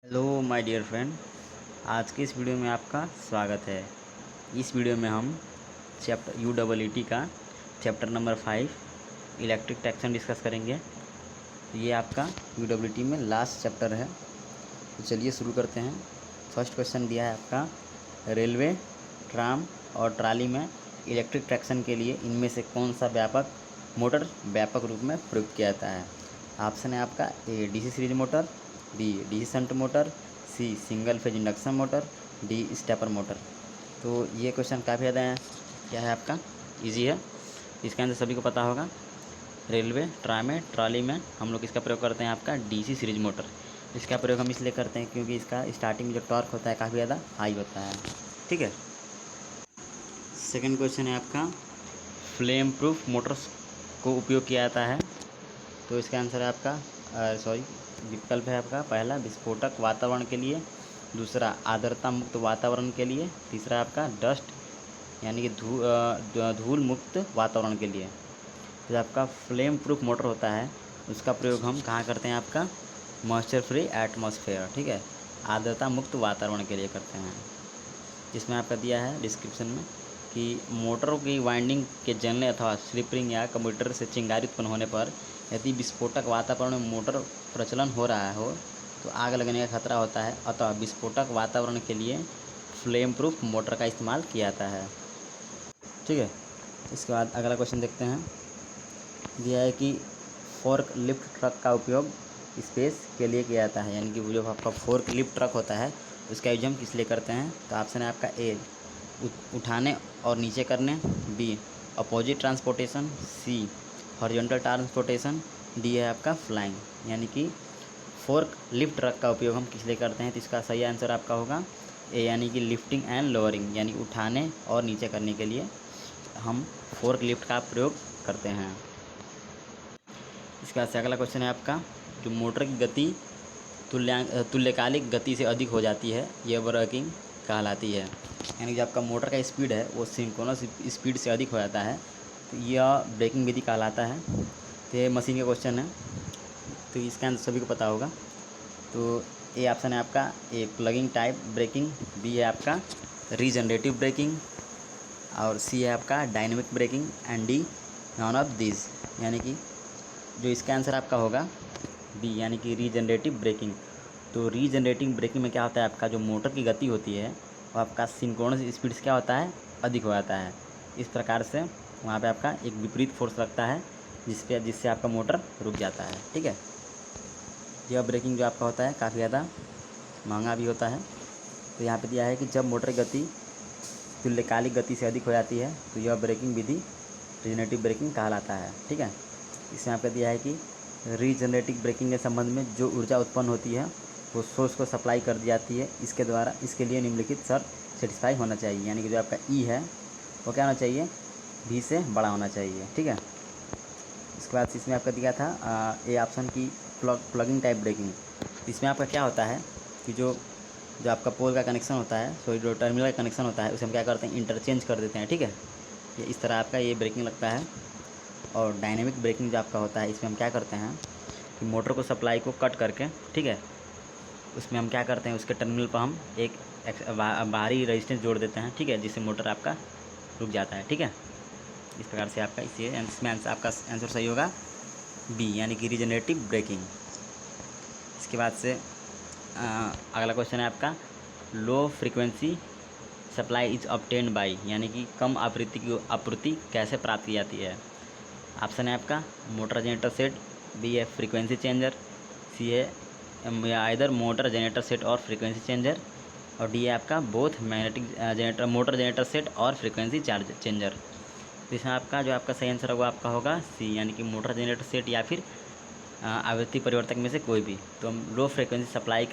Hello my dear friend. आज के इस वीडियो में आपका स्वागत है। इस वीडियो में हम चैप्टर UEET का chapter number 5 electric traction discuss करेंगे। तो ये आपका UEET में लास्ट चैप्टर है। तो चलिए शुरू करते हैं। फर्स्ट क्वेश्चन दिया है आपका, रेलवे, ट्राम और ट्राली में इलेक्ट्रिक ट्रैक्शन के लिए इनमें से कौन सा मोटर व्यापक रूप में प्रयुक्त किया जाता है। ऑप्शन है आपका A DC series motor, B DC shunt motor, C single phase induction motor, D stepper motor. तो ये क्वेश्चन काफ़ी ज़्यादा क्या है आपका इजी है। इसका आंसर सभी को पता होगा। रेलवे, ट्राली में हम लोग इसका प्रयोग करते हैं आपका DC सीरीज मोटर। इसका प्रयोग हम इसलिए करते हैं क्योंकि इसका स्टार्टिंग में जो टॉर्क होता है काफ़ी ज़्यादा हाई होता है। ठीक है। सेकंड क्वेश्चन है आपका, फ्लेम प्रूफ मोटर्स को उपयोग किया जाता है। तो इसका आंसर है आपका विकल्प है आपका पहला विस्फोटक वातावरण के लिए, दूसरा आर्द्रता मुक्त वातावरण के लिए, तीसरा आपका डस्ट यानी कि धूल मुक्त वातावरण के लिए। तो आपका फ्लेम प्रूफ मोटर होता है उसका प्रयोग हम कहाँ करते हैं आपका मॉइस्चर फ्री एटमॉस्फेयर, ठीक है, आर्द्रता मुक्त वातावरण के लिए करते हैं। जिसमें आपका दिया है डिस्क्रिप्शन में कि मोटरों की वाइंडिंग के जलने अथवा स्लिप-रिंग या कम्यूटेटर से चिंगारी उत्पन्न होने पर यदि विस्फोटक वातावरण में मोटर प्रचलन हो रहा हो तो आग लगने का खतरा होता है, अतः विस्फोटक वातावरण के लिए फ्लेम प्रूफ मोटर का इस्तेमाल किया जाता है। ठीक है। इसके बाद अगला क्वेश्चन देखते हैं। दिया है कि फोर्क लिफ्ट ट्रक का उपयोग स्पेस के लिए किया जाता है, यानी कि वो जो आपका फोर्क लिफ्ट ट्रक होता है उसका यूज हम किस लिए करते हैं। तो ऑप्शन है आपका ए उठाने और नीचे करने, be opposite transportation, C horizontal transportation, D है आपका फ्लाइंग। यानी कि फोर्क लिफ्ट ट्रक का उपयोग हम किस लिए करते हैं। तो इसका सही आंसर आपका होगा ए, यानी कि लिफ्टिंग एंड लोअरिंग, यानी उठाने और नीचे करने के लिए हम फोर्क लिफ्ट का प्रयोग करते हैं। इसके बाद से अगला क्वेश्चन है आपका, जो मोटर की गति तुल्यकालिक गति से अधिक हो जाती है यह ब्रेकिंग कहलाती है। यानी कि आपका मोटर का स्पीड है वो सिंक्रोनस स्पीड से अधिक हो जाता है तो यह ब्रेकिंग विधि कहलाता है। तो ये मशीन का क्वेश्चन है तो इसका आंसर सभी को पता होगा। तो ए ऑप्शन है आपका ए प्लगिंग टाइप ब्रेकिंग, बी है आपका रीजनरेटिव ब्रेकिंग और सी है आपका dynamic braking and D none of this. यानी कि जो इसका आंसर आपका होगा बी, यानी कि रीजनरेटिव ब्रेकिंग। तो रीजनरेटिव ब्रेकिंग में क्या होता है, आपका जो मोटर की गति होती है वो आपका सिंक्रोनस स्पीड से क्या होता है अधिक हो जाता है। इस प्रकार से वहाँ पे आपका एक विपरीत फोर्स लगता है जिससे आपका मोटर रुक जाता है। ठीक है। यह ब्रेकिंग जो आपका होता है काफ़ी ज़्यादा महंगा भी होता है। तो यहाँ पे दिया है कि जब मोटर गति तुल्यकालिक गति से अधिक हो जाती है तो यह ब्रेकिंग विधि रीजनरेटिव ब्रेकिंग कहलाता है। ठीक है। इसमें आपका दिया है कि रीजनरेटिव ब्रेकिंग के संबंध में जो ऊर्जा उत्पन्न होती है वो सोर्स को सप्लाई कर दी जाती है इसके लिए निम्नलिखित शर्त सेटिस्फाई होना चाहिए। यानी कि जो आपका ई है वो क्या होना चाहिए, भी से बड़ा होना चाहिए। ठीक है। इसके बाद इसमें आपका दिया था ए ऑप्शन की प्लगिंग टाइप ब्रेकिंग। इसमें आपका क्या होता है कि जो आपका पोल का कनेक्शन होता है, जो टर्मिनल का कनेक्शन होता है उसे हम क्या करते हैं इंटरचेंज कर देते हैं। ठीक है। ये इस तरह आपका ये ब्रेकिंग लगता है। और डायनेमिक ब्रेकिंग जो आपका होता है इसमें हम क्या करते हैं कि मोटर को सप्लाई को कट करके, ठीक है, उसमें हम क्या करते हैं उसके टर्मिनल पर हम एक बाहरी रेजिस्टेंस जोड़ देते हैं। ठीक है। जिससे मोटर आपका रुक जाता है। ठीक है। इस प्रकार से आपका इसमें आपका आंसर सही होगा बी, यानी कि रीजनरेटिव ब्रेकिंग। इसके बाद से अगला क्वेश्चन है आपका, low frequency supply is obtained by, यानी कि कम आवृत्ति की आपूर्ति कैसे प्राप्त की जाती है। ऑप्शन है आपका मोटर जनरेटर सेट, बी है फ्रीक्वेंसी चेंजर, सी है आइदर मोटर जनरेटर सेट और फ्रीक्वेंसी चेंजर, और डी है आपका both magnetic motor generator set और फ्रीक्वेंसी चेंजर। तो इसमें आपका जो आपका सही आंसर होगा आपका होगा सी, यानी कि मोटर जनरेटर सेट या फिर आवृत्ति परिवर्तक में से कोई भी। तो हम लो फ्रीक्वेंसी सप्लाई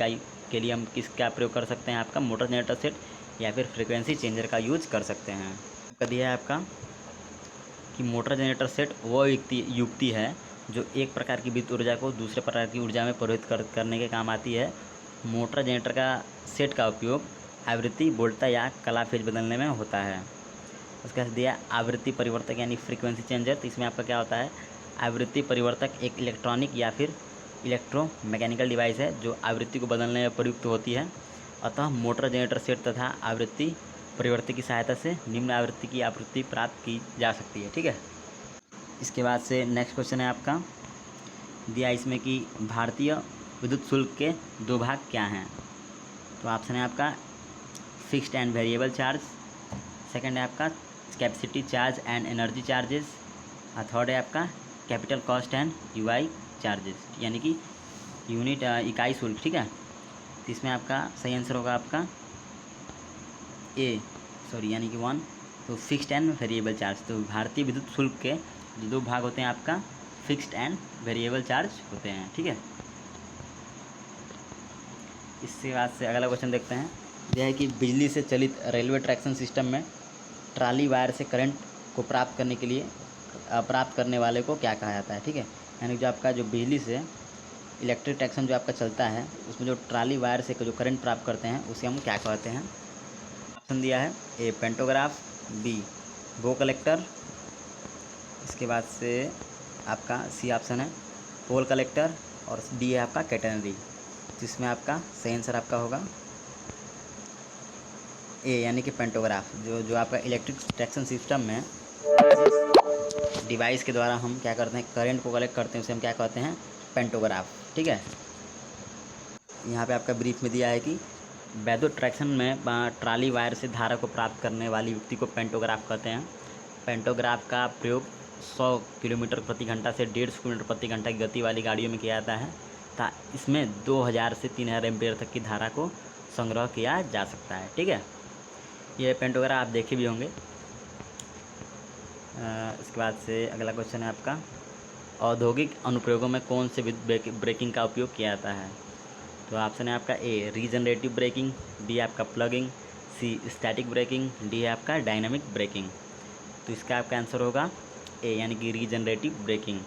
के लिए हम किसका प्रयोग कर सकते हैं, आपका मोटर जनरेटर सेट या फिर फ्रीक्वेंसी चेंजर का यूज कर सकते हैं। आपका दिया है आपका कि मोटर जनरेटर सेट वो युक्ति है जो एक प्रकार की विद्युत ऊर्जा को दूसरे प्रकार की ऊर्जा में परिवर्तित करने के काम आती है। मोटर जनरेटर का सेट का उपयोग आवृत्ति, वोल्टता या कला फेज बदलने में होता है। उसके बाद दिया आवृत्ति परिवर्तक यानी फ्रीक्वेंसी चेंजर। तो इसमें आपका क्या होता है, आवृत्ति परिवर्तक एक इलेक्ट्रॉनिक या फिर इलेक्ट्रोमैकेनिकल डिवाइस है जो आवृत्ति को बदलने में प्रयुक्त होती है। अतः मोटर, जनरेटर सेट तथा आवृत्ति परिवर्ती की सहायता से निम्न आवृत्ति की आवृत्ति प्राप्त की जा सकती है। ठीक है, इसके बाद से नेक्स्ट क्वेश्चन है आपका, दिया इसमें कि भारतीय विद्युत शुल्क के दो भाग क्या हैं। तो ऑप्शन है आपका fixed and variable charge, second है आपका capacity charge and energy charges, और थर्ड है आपका capital cost and UI charges, यानी कि यूनिट इकाई शुल्क। ठीक है, तो इसमें आपका सही आंसर होगा आपका यानी कि 1। तो फिक्स्ड एंड वेरिएबल चार्ज, तो भारतीय विद्युत शुल्क के जो दो भाग होते हैं आपका फिक्स्ड एंड वेरिएबल चार्ज होते हैं। ठीक है, इसके बाद से अगला क्वेश्चन देखते हैं। यह है कि बिजली से चलित रेलवे ट्रैक्शन सिस्टम में ट्राली वायर से करंट को प्राप्त करने के लिए प्राप्त करने वाले को क्या कहा जाता है। ठीक है, यानी जो आपका जो बिजली से इलेक्ट्रिक ट्रैक्शन जो आपका चलता है उसमें जो ट्राली वायर से जो करंट प्राप्त करते हैं उसे हम क्या कहते हैं। ऑप्शन दिया है ए पेंटोग्राफ, बी बो कलेक्टर, इसके बाद से आपका सी ऑप्शन है पोल कलेक्टर, और डी है आपका कैटेनरी। जिसमें आपका सही आंसर आपका होगा ए, यानी कि पेंटोग्राफ। जो आपका इलेक्ट्रिक ट्रैक्शन सिस्टम में डिवाइस के द्वारा हम क्या करते हैं, करंट को कलेक्ट करते हैं, उसे हम क्या कहते हैं, पेंटोग्राफ। ठीक है, यहाँ पे आपका ब्रीफ में दिया है कि वैद्युत ट्रैक्शन में ट्राली वायर से धारा को प्राप्त करने वाली युक्ति को पेंटोग्राफ कहते हैं। पेंटोग्राफ का प्रयोग 100 किलोमीटर प्रति घंटा से 150 किलोमीटर प्रति घंटा की गति वाली गाड़ियों में किया जाता है तथा इसमें 2000 से 3000 एम्पीयर तक की धारा को संग्रह किया जा सकता है। ठीक है, ये पेंटोग्राफ आप देखे भी होंगे। इसके बाद से अगला क्वेश्चन है आपका, औद्योगिक अनुप्रयोगों में कौन से विद्युत ब्रेकिंग का उपयोग किया जाता है। तो ऑप्शन है आपका ए रीजनरेटिव ब्रेकिंग, बी आपका प्लगिंग, सी स्टैटिक ब्रेकिंग, डी है आपका डायनामिक ब्रेकिंग। तो इसका आपका आंसर होगा ए, यानी कि रीजनरेटिव ब्रेकिंग।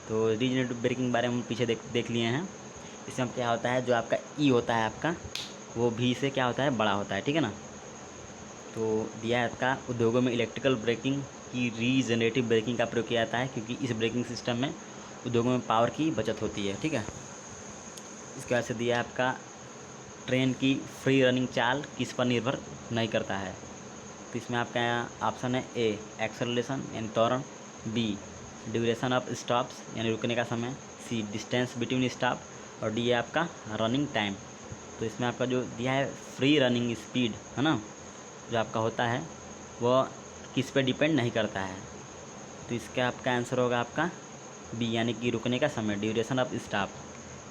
तो रीजनरेटिव ब्रेकिंग बारे में हम पीछे देख लिए हैं। इसमें क्या होता है, जो आपका ई होता है आपका वो भी से क्या होता है, बड़ा होता है। ठीक है ना, तो दिया है आपका उद्योगों में इलेक्ट्रिकल ब्रेकिंग की रीजनरेटिव ब्रेकिंग का प्रयोग किया जाता है क्योंकि इस ब्रेकिंग सिस्टम में उद्योगों में पावर की बचत होती है। ठीक है, इसके बाद से दिया है आपका ट्रेन की फ्री रनिंग चाल किस पर निर्भर नहीं करता है। तो इसमें आपका ऑप्शन है ए एक्सेलरेशन यानी त्वरण, बी ड्यूरेशन ऑफ स्टॉप्स यानी रुकने का समय, सी डिस्टेंस बिटवीन स्टॉप, और डी है आपका रनिंग टाइम। तो इसमें आपका जो दिया है फ्री रनिंग स्पीड है ना, जो आपका होता है वह किस पे डिपेंड नहीं करता है। तो इसका आपका आंसर होगा आपका बी, यानी कि रुकने का समय, ड्यूरेशन ऑफ स्टॉप,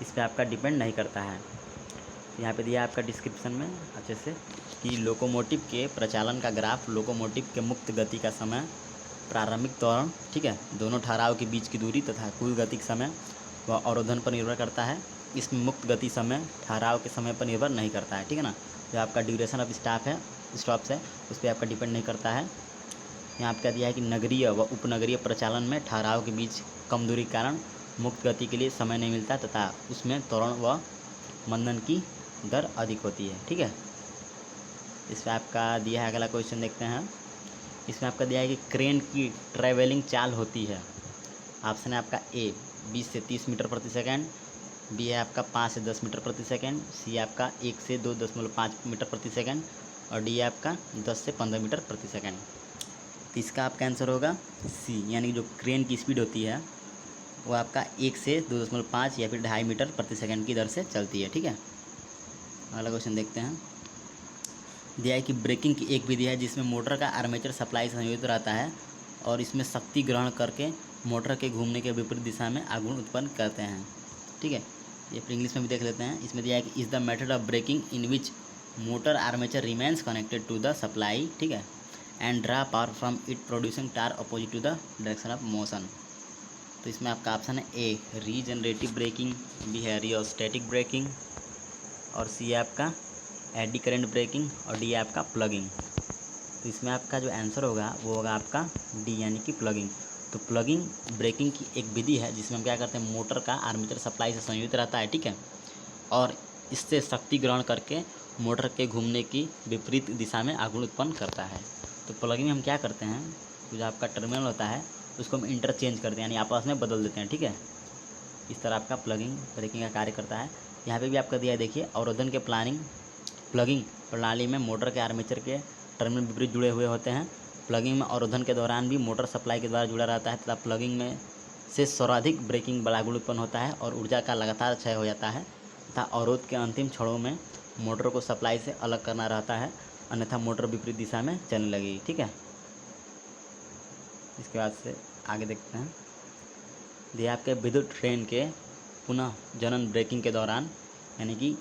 इस पर आपका डिपेंड नहीं करता है। तो यहाँ पे दिया आपका डिस्क्रिप्शन में अच्छे से कि लोकोमोटिव के प्रचालन का ग्राफ लोकोमोटिव के मुक्त गति का समय, प्रारंभिक त्वरण, ठीक है, दोनों ठहराव के बीच की दूरी तथा कुल गति का समय वह अवरोधन पर निर्भर करता है। इसमें मुक्त गति समय ठहराव के समय पर निर्भर नहीं करता है। ठीक है ना, जो आपका ड्यूरेशन ऑफ स्टॉप्स है उस पर आपका डिपेंड नहीं करता है। यहाँ आपका दिया है कि नगरीय व उपनगरीय प्रचालन में ठहराव के बीच कम दूरी के कारण मुक्त गति के लिए समय नहीं मिलता तथा उसमें त्वरण व मंदन की दर अधिक होती है। ठीक है, इसमें आपका दिया है अगला क्वेश्चन देखते हैं। इसमें आपका दिया है कि क्रेन की ट्रैवलिंग चाल होती है। ऑप्शन है आपका ए 20 से 30 मीटर प्रति सेकंड, बी है आपका 5 से 10 मीटर प्रति सेकंड, सी आपका 1 से 2.5 मीटर प्रति सेकंड, और डी है आपका 10 से 15 मीटर प्रति सेकंड। तो इसका आपका आंसर होगा सी, यानी जो क्रेन की स्पीड होती है वो आपका 1 से 2.5 या फिर 2.5 मीटर प्रति सेकंड की दर से चलती है। ठीक है, अगला क्वेश्चन देखते हैं। दिया है कि ब्रेकिंग की एक विधि है जिसमें मोटर का आर्मेचर सप्लाई से संयोजित रहता है और इसमें शक्ति ग्रहण करके मोटर के घूमने के विपरीत दिशा में आघूर्ण उत्पन्न करते हैं। ठीक है, ये फिर इंग्लिश में भी देख लेते हैं। इसमें दिया है कि is the method of braking in which motor armature remains connected to the supply, ठीक है, and draw power from it producing torque opposite to the direction of motion. तो इसमें आपका ऑप्शन है ए रीजनरेटिव ब्रेकिंग, बी है रियोस्टैटिक breaking, और सी है आपका एडी करंट ब्रेकिंग, और डी है आपका प्लगिंग। तो इसमें आपका जो आंसर होगा वो होगा आपका डी, यानी कि प्लगिंग। तो प्लगिंग ब्रेकिंग की एक विधि है जिसमें हम क्या करते हैं, मोटर का आर्मेचर सप्लाई से संयोजित रहता है, ठीक है, और इससे शक्ति ग्रहण करके मोटर के घूमने की विपरीत दिशा में आघूर्ण उत्पन्न करता है। तो प्लगिंग में हम क्या करते हैं, जो आपका टर्मिनल होता है उसको हम इंटरचेंज करते हैं, यानी आपस में बदल देते हैं। ठीक है, इस तरह आपका प्लगिंग ब्रेकिंग का कार्य करता है। यहाँ पे भी आपका दिया है, देखिए अवरोधन के प्लगिंग प्रणाली में मोटर के आर्मेचर के टर्मिनल विपरीत जुड़े हुए होते हैं। प्लगिंग में अवरोधन के दौरान भी मोटर सप्लाई के द्वारा जुड़ा रहता है तथा प्लगिंग में से सर्वाधिक ब्रेकिंग बलागुण उत्पन्न होता है और ऊर्जा का लगातार क्षय हो जाता है तथा अवरोध के अंतिम क्षणों में मोटर को सप्लाई से अलग करना रहता है, अन्यथा मोटर विपरीत दिशा में चलने लगेगी। ठीक है, इसके बाद से आगे देखते हैं। ये आपके विद्युत ट्रेन के पुनः जनन ब्रेकिंग के दौरान यानी कि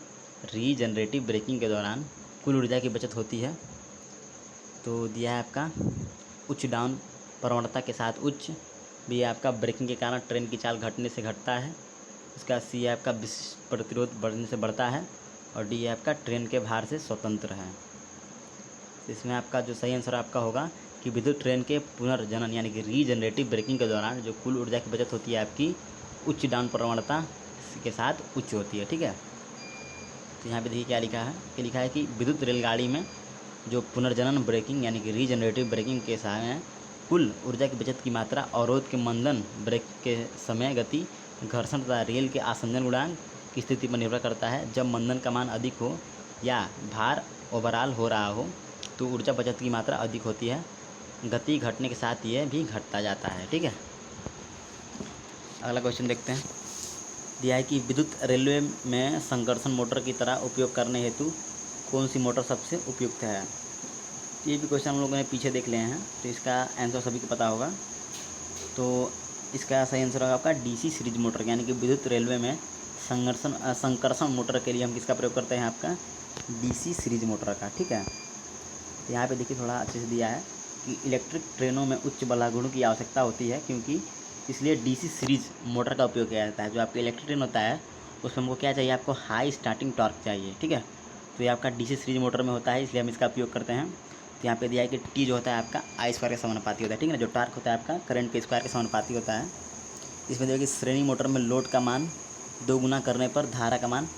रीजनरेटिव ब्रेकिंग के दौरान कुल ऊर्जा की बचत होती है। तो दिया है आपका उच्च डाउन प्रवणता के साथ उच्च, भी है आपका ब्रेकिंग के कारण ट्रेन की चाल घटने से घटता है। इसका सी है आपका विशिष्ट प्रतिरोध बढ़ने से बढ़ता है और डी है आपका ट्रेन के भार से स्वतंत्र है। इसमें आपका जो सही आंसर आपका होगा कि विद्युत ट्रेन के पुनर्जनन यानी कि रीजनरेटिव ब्रेकिंग के दौरान जो कुल ऊर्जा की बचत होती है आपकी उच्च डाउन प्रवणता के साथ उच्च होती है। ठीक है, तो यहाँ पे देखिए क्या लिखा है कि लिखा है कि विद्युत रेलगाड़ी में जो पुनर्जनन ब्रेकिंग यानी कि रीजनरेटिव ब्रेकिंग के समय कुल ऊर्जा की बचत की मात्रा अवरोध के मंदन ब्रेक के समय गति घर्षण तथा रेल के आसंजन गुणांक की स्थिति पर निर्भर करता है। जब मंदन का मान अधिक हो या भार ओवरऑल हो रहा हो तो ऊर्जा बचत की मात्रा अधिक होती है। गति घटने के साथ यह भी घटता जाता है। ठीक है, अगला क्वेश्चन देखते हैं। दिया है कि विद्युत रेलवे में संकर्षण मोटर की तरह उपयोग करने हेतु कौन सी मोटर सबसे उपयुक्त है। ये भी क्वेश्चन हम लोगों ने पीछे देख लिए हैं, तो इसका आंसर सभी को पता होगा। तो इसका सही आंसर होगा आपका डीसी सीरीज मोटर, यानी कि विद्युत रेलवे में संकर्षण मोटर के लिए हम किसका प्रयोग करते हैं, आपका डीसी सीरीज मोटर का। ठीक है, तो यहाँ पे देखिए थोड़ा अच्छे से दिया है कि इलेक्ट्रिक ट्रेनों में उच्च बलागुणों की आवश्यकता होती है, क्योंकि इसलिए डीसी सीरीज मोटर का उपयोग किया जाता है। जो आपका इलेक्ट्रिक ट्रेन होता है उसमें हमको क्या चाहिए, आपको हाई स्टार्टिंग टॉर्क चाहिए। ठीक है, तो ये आपका डीसी सीरीज मोटर में होता है, इसलिए हम इसका उपयोग करते हैं। तो यहाँ पे दिया है कि टी जो होता है आपका आई स्क्वायर के समानुपाती होता है। ठीक है ना, जो टॉर्क होता है आपका करंट के स्क्वायर के समानुपाती होता है। इसमें देखिए श्रेणी मोटर में लोड का मान 2 गुना करने पर धारा का मान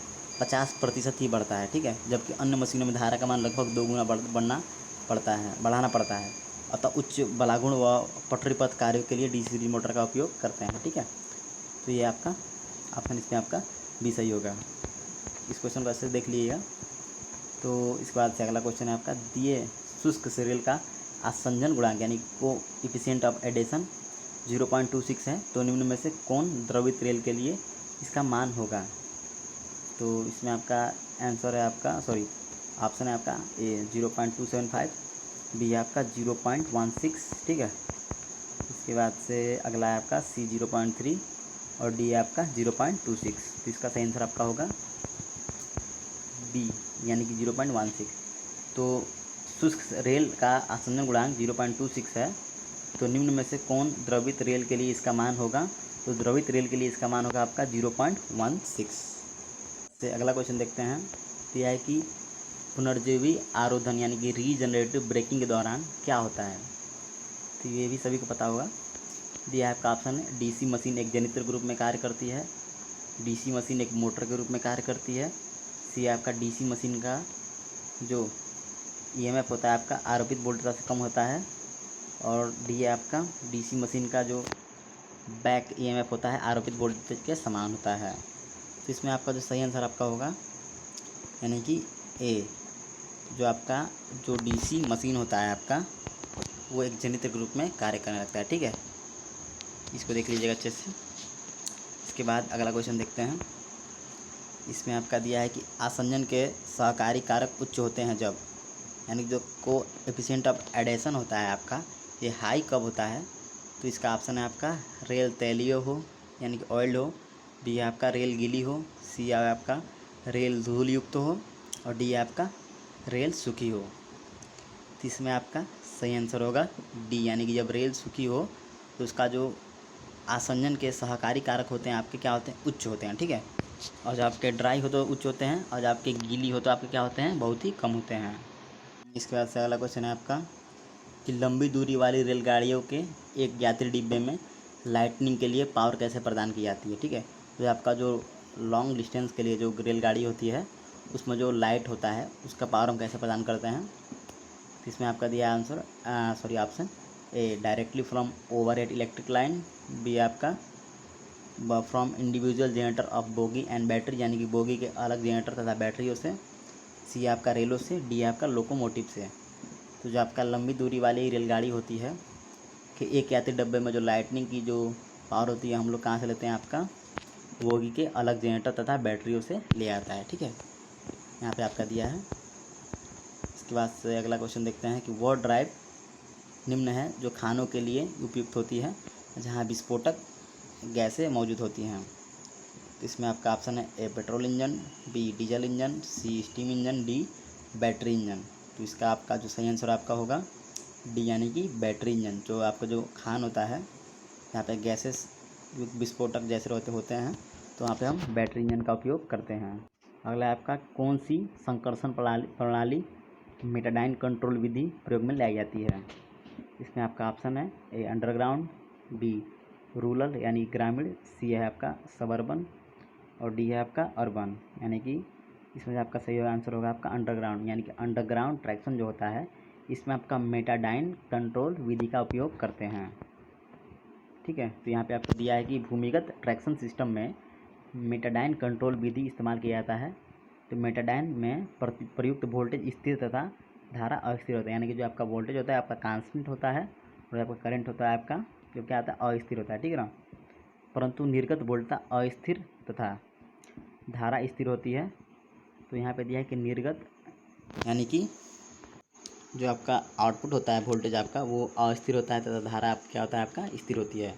50% ही बढ़ता है। ठीक है, जबकि अन्य मशीनों में धारा का मान लगभग 2 गुना बढ़ाना पड़ता है। अतः उच्च बलागुण व पटरी पथ कार्यों के लिए डीसी सीरीज मोटर का उपयोग करते हैं। ठीक है, तो ये आपका ऑप्शन इसमें आपका बी सही होगा। इस क्वेश्चन को ऐसे देख लीजिएगा। तो इसके बाद से अगला क्वेश्चन है आपका, दिए शुष्क रेल का आसंजन गुणांक यानी को इफिशिएंट ऑफ एडेशन 0.26 है, तो निम्न में से कौन द्रवित रेल के लिए इसका मान होगा। तो इसमें आपका आंसर है आपका ऑप्शन है आपका ए 0.275, बी है आपका 0.16। ठीक है, इसके बाद से अगला है आपका सी 0.3 और डी है आपका 0.26। तो इसका सही आंसर आपका होगा बी यानी कि 0.16। तो शुष्क रेल का आसंजन गुणांक 0.26 है, तो निम्न में से कौन द्रवित रेल के लिए इसका मान होगा। तो द्रवित रेल के लिए इसका मान होगा आपका 0.16। से अगला क्वेश्चन देखते हैं। यह है कि पुनर्जीवी आरोधन यानी कि रीजनरेटिव ब्रेकिंग के दौरान क्या होता है। तो ये भी सभी को पता होगा। दिया है आपका ऑप्शन है, डीसी मशीन एक जनित्र के रूप में कार्य करती है, डीसी मशीन एक मोटर के रूप में कार्य करती है, सी आपका डीसी मशीन का जो ईएमएफ होता है आपका आरोपित वोल्टेज से कम होता है, और डी है आपका डीसी मशीन का जो बैक ईएमएफ होता है आरोपित वोल्टेज के समान होता है। तो इसमें आपका जो सही आंसर आपका होगा यानी कि ए, जो आपका जो डीसी मशीन होता है आपका वो एक जनित्र के रूप में कार्य करने लगता है। ठीक है, इसको देख लीजिएगा अच्छे से। इसके बाद अगला क्वेश्चन देखते हैं। इसमें आपका दिया है कि आसंजन के सहकारी कारक उच्च होते हैं जब, यानी जो को एफिशिएंट ऑफ एडेशन होता है आपका ये हाई कब होता है। तो इसका ऑप्शन है आपका रेल तैलीय हो यानी कि ऑयल हो, बी है आपका रेल गीली हो, सी है आपका रेल धूल युक्त हो, और डी है आपका रेल सूखी हो। तो इसमें आपका सही आंसर होगा डी, यानी कि जब रेल सूखी हो तो उसका जो आसंजन के सहकारी कारक होते हैं आपके क्या होते हैं, उच्च होते हैं। ठीक है, और जब आपके ड्राई हो तो उच्च होते हैं, और जब आपके गीली हो तो आपके क्या होते हैं, बहुत ही कम होते हैं। इसके बाद से अगला क्वेश्चन है आपका कि लंबी दूरी वाली रेलगाड़ियों के एक यात्री डिब्बे में लाइटनिंग के लिए पावर कैसे प्रदान की जाती है। ठीक है, तो आपका जो लॉन्ग डिस्टेंस के लिए जो रेलगाड़ी होती है उसमें जो लाइट होता है उसका पावर हम कैसे प्रदान करते हैं। तो इसमें आपका दिया answer option A directly from overhead electric line, B आपका from individual generator of bogie and battery, यानी कि बोगी के अलग जनरेटर तथा बैटरियों से। सी आपका रेलों से। डी आपका लोकोमोटिव से। तो जो आपका लंबी दूरी वाली रेलगाड़ी होती है कि एक यात्री डब्बे में जो लाइटनिंग की जो पावर होती है हम लोग कहाँ से लेते हैं, आपका बोगी के अलग जनरेटर तथा बैटरियों से ले आता है। ठीक है, यहाँ पे आपका दिया है। इसके बाद से अगला क्वेश्चन देखते हैं कि वो ड्राइव निम्न है जो खानों के लिए उपयुक्त होती है जहाँ विस्फोटक गैसें मौजूद होती हैं। तो इसमें आपका ऑप्शन है A petrol engine, B diesel engine, C steam engine, D battery engine. तो इसका आपका जो सही आंसर आपका होगा डी, यानी कि बैटरी इंजन। जो आपका जो खान होता है यहाँ पे गैसेस विस्फोटक जैसे होते हैं, तो वहाँ पे हम बैटरी इंजन का उपयोग करते हैं। अगला आपका कौन सी संकर्षण प्रणाली मेटाडाइन कंट्रोल विधि प्रयोग में लाई जाती है। इसमें आपका ऑप्शन है ए अंडरग्राउंड, बी रूरल यानी ग्रामीण, सी है आपका सबर्बन और डी है आपका अर्बन। यानी कि इसमें आपका सही आंसर होगा आपका अंडरग्राउंड, यानी कि अंडरग्राउंड ट्रैक्शन जो होता है इसमें आपका मेटाडाइन कंट्रोल विधि का उपयोग करते हैं। ठीक है, तो यहाँ पे आपको दिया है कि भूमिगत ट्रैक्शन सिस्टम में मेटाडाइन कंट्रोल विधि इस्तेमाल किया जाता है। तो मेटाडाइन में प्रयुक्त वोल्टेज स्थिर तथा धारा अस्थिर होता है, यानी कि जो आपका वोल्टेज होता है आपका कांस्टेंट होता है और आपका करंट होता है आपका जो क्या आता है अस्थिर होता है। ठीक है ना, परंतु निर्गत वोल्टता अस्थिर तथा धारा स्थिर होती है। तो यहाँ पे दिया है कि निर्गत यानी कि जो आपका आउटपुट होता है वोल्टेज आपका वो अस्थिर होता है तथा धारा आप क्या होता है आपका स्थिर होती है।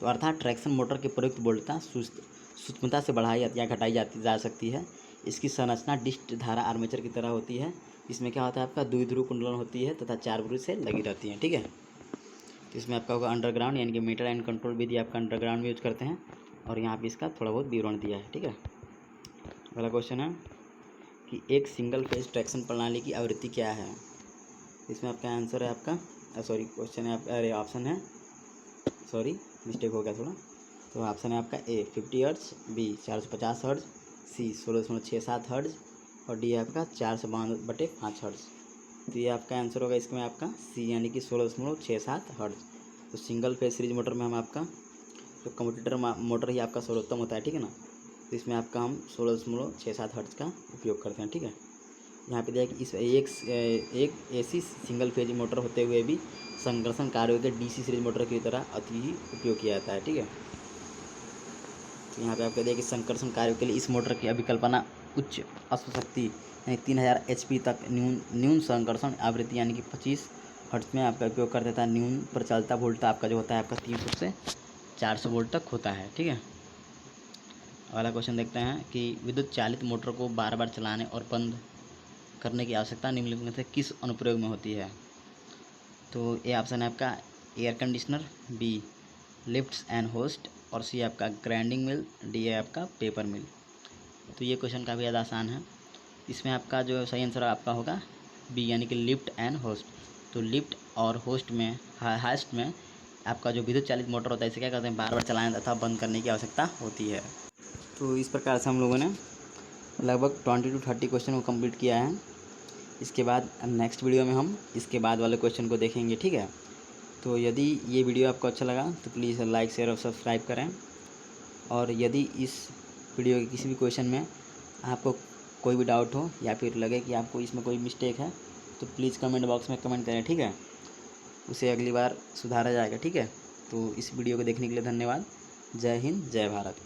तो अर्थात ट्रैक्शन मोटर के प्रयुक्त वोल्टता सूक्ष्मता से बढ़ाई या घटाई जा सकती है। इसकी संरचना डिस्ट धारा आर्मेचर की तरह होती है। इसमें क्या होता है आपका द्विध्रुव कुंडलन होती है तथा 4 ब्रश से लगी रहती है। ठीक है, तो इसमें आपका होगा अंडरग्राउंड, यानी कि मेटाडाइन कंट्रोल विधि आपका अंडरग्राउंड में यूज करते हैं और यहाँ पे इसका थोड़ा बहुत विवरण दिया है। ठीक है, अगला क्वेश्चन है कि एक सिंगल फेज ट्रैक्शन प्रणाली की आवृत्ति क्या है। इसमें आपका आंसर है आपका क्वेश्चन है अरे ऑप्शन है मिस्टेक हो गया थोड़ा। तो ऑप्शन है आपका ए 50 हर्ट्ज, बी 450 हर्ट्ज, सी 16.67 हर्ट्ज और डी आपका 452/5 हर्ट्ज। तो ये आपका आंसर होगा इसमें आपका सी, यानी कि 16.67 हर्ट्ज। तो सिंगल फेज सीरीज मोटर में हम आपका जो कम्यूटेटर मोटर ही आपका सर्वोत्तम होता है। ठीक है ना, तो इसमें आपका हम 16.67 हर्ट्ज का उपयोग करते हैं। ठीक है, यहाँ पे दिया कि इस एक एसी सिंगल फेज मोटर होते हुए भी संकर्षण कार्यों के डीसी सीरीज मोटर की तरह अति ही उपयोग किया जाता है। ठीक है, तो यहाँ पे आपको दिया कि संकर्षण कार्यों के लिए इस मोटर की अभिकल्पना उच्च अश्वशक्ति यानी 3000 HP तक न्यून संकर्षण आवृत्ति यानी कि 25 हर्ट्ज में आपका उपयोग कर देता है। न्यून प्रचलता वोल्ट आपका जो होता है आपका 300 से 400 वोल्ट तक होता है। ठीक है, अगला क्वेश्चन देखते हैं कि विद्युत चालित मोटर को बार बार चलाने और बंद करने की आवश्यकता निम्नलिखित में से किस अनुप्रयोग में होती है। तो ए ऑप्शन है आपका air conditioner, B lifts and hoist और सी आपका ग्राइंडिंग मिल, डी है आपका पेपर मिल। तो ये क्वेश्चन काफ़ी ज़्यादा आसान है। इसमें आपका जो सही आंसर आपका होगा बी, यानी कि लिफ्ट एंड होस्ट। तो लिफ्ट और होस्ट में हास्ट में आपका जो विद्युत चालित मोटर होता है इसे क्या करते हैं बार बार चलाने तथा बंद करने की आवश्यकता होती है। तो इस प्रकार से हम लोगों ने लगभग 20 to 30 क्वेश्चन को कंप्लीट किया है। इसके बाद नेक्स्ट वीडियो में हम इसके बाद वाले क्वेश्चन को देखेंगे। ठीक है, तो यदि ये वीडियो आपको अच्छा लगा तो प्लीज़ लाइक शेयर और सब्सक्राइब करें। और यदि इस वीडियो के किसी भी क्वेश्चन में आपको कोई भी डाउट हो या फिर लगे कि आपको इसमें कोई मिस्टेक है तो प्लीज़ कमेंट बॉक्स में कमेंट करें। ठीक है, उसे अगली बार सुधारा जाएगा। ठीक है, तो इस वीडियो को देखने के लिए धन्यवाद। जय हिंद, जय भारत।